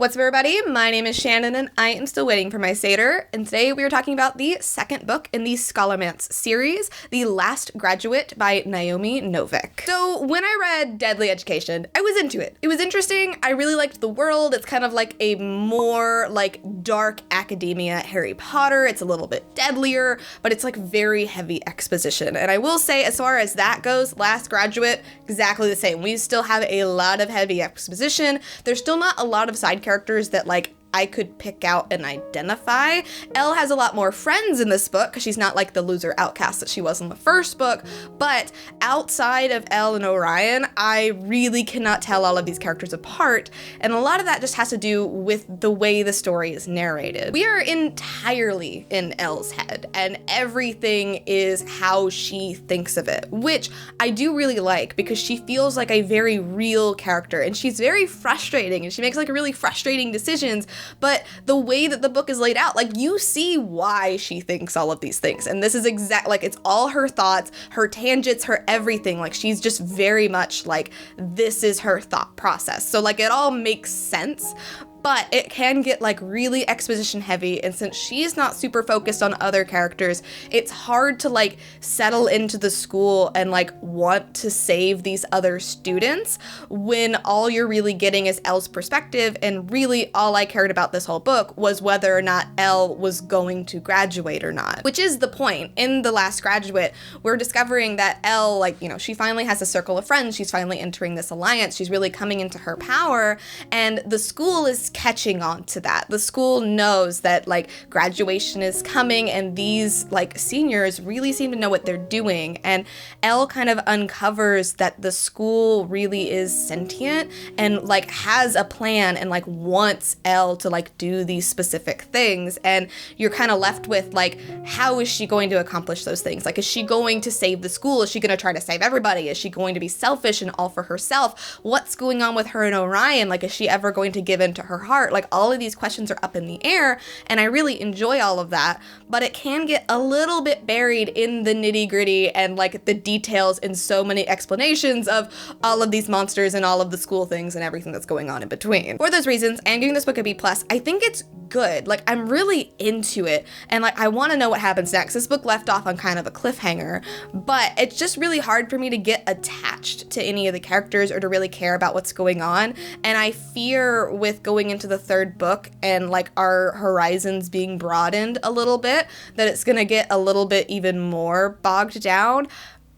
What's up, everybody? My name is Shannon and I am still waiting for my Satyr, and today we are talking about the second book in the Scholomance series, The Last Graduate by Naomi Novik. So when I read Deadly Education, I was into it. It was interesting. I really liked the world. It's kind of like a more like dark academia Harry Potter. It's a little bit deadlier, but it's like very heavy exposition. And I will say, as far as that goes, Last Graduate, exactly the same. We still have a lot of heavy exposition. There's still not a lot of side characters that like I could pick out and identify. Elle has a lot more friends in this book because she's not like the loser outcast that she was in the first book, but outside of Elle and Orion, I really cannot tell all of these characters apart, and a lot of that just has to do with the way the story is narrated. We are entirely in Elle's head, and everything is how she thinks of it, which I do really like because she feels like a very real character, and she's very frustrating, and she makes like really frustrating decisions. But the way that the book is laid out, like you see why she thinks all of these things. And this is like it's all her thoughts, her tangents, her everything. Like she's just very much like, this is her thought process. So like it all makes sense. But it can get like really exposition heavy, and since she's not super focused on other characters, it's hard to like settle into the school and like want to save these other students when all you're really getting is Elle's perspective, and really all I cared about this whole book was whether or not Elle was going to graduate or not. Which is the point. In The Last Graduate, we're discovering that Elle, like, you know, she finally has a circle of friends, she's finally entering this alliance, she's really coming into her power, and the school is catching on to that. The school knows that like graduation is coming, and these like seniors really seem to know what they're doing, and Elle kind of uncovers that the school really is sentient and like has a plan and like wants Elle to like do these specific things, and you're kind of left with like, how is she going to accomplish those things? Like, is she going to save the school? Is she going to try to save everybody? Is she going to be selfish and all for herself? What's going on with her and Orion? Like, is she ever going to give in to her heart? Like, all of these questions are up in the air, and I really enjoy all of that, but it can get a little bit buried in the nitty-gritty and like the details in so many explanations of all of these monsters and all of the school things and everything that's going on in between. For those reasons, I'm giving this book a B+. I think it's good. Like, I'm really into it, and like I want to know what happens next. This book left off on kind of a cliffhanger, but it's just really hard for me to get attached to any of the characters or to really care about what's going on, and I fear with going into the third book and like our horizons being broadened a little bit that it's gonna get a little bit even more bogged down.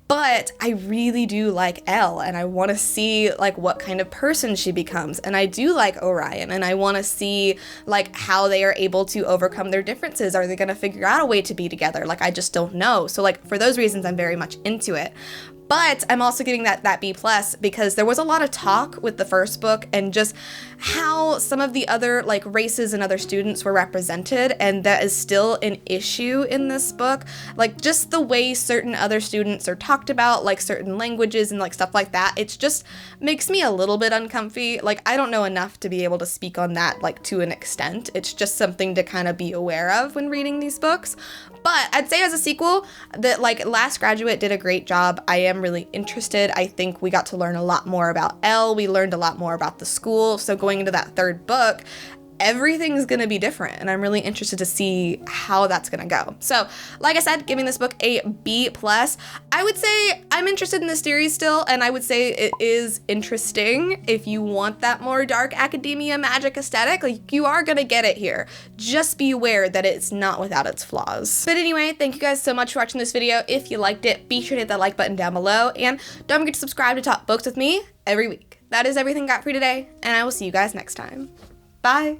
But I really do like Elle, and I want to see like what kind of person she becomes, and I do like Orion, and I want to see like how they are able to overcome their differences. Are they going to figure out a way to be together? Like, I just don't know. So like for those reasons, I'm very much into it. But I'm also giving that B+ because there was a lot of talk with the first book and just how some of the other like races and other students were represented, and that is still an issue in this book. Like, just the way certain other students are talked about, like certain languages and like stuff like that, it's just makes me a little bit uncomfy. Like, I don't know enough to be able to speak on that like to an extent. It's just something to kind of be aware of when reading these books. But I'd say as a sequel that like Last Graduate did a great job. I am really interested. I think we got to learn a lot more about Elle. We learned a lot more about the school. So going into that third book, everything's gonna be different, and I'm really interested to see how that's gonna go. So, like I said, giving this book a B+. I would say I'm interested in this series still, and I would say it is interesting. If you want that more dark academia magic aesthetic, like, you are gonna get it here. Just be aware that it's not without its flaws. But anyway, thank you guys so much for watching this video. If you liked it, be sure to hit that like button down below, and don't forget to subscribe to talk books with me every week. That is everything I got for you today, and I will see you guys next time. Bye!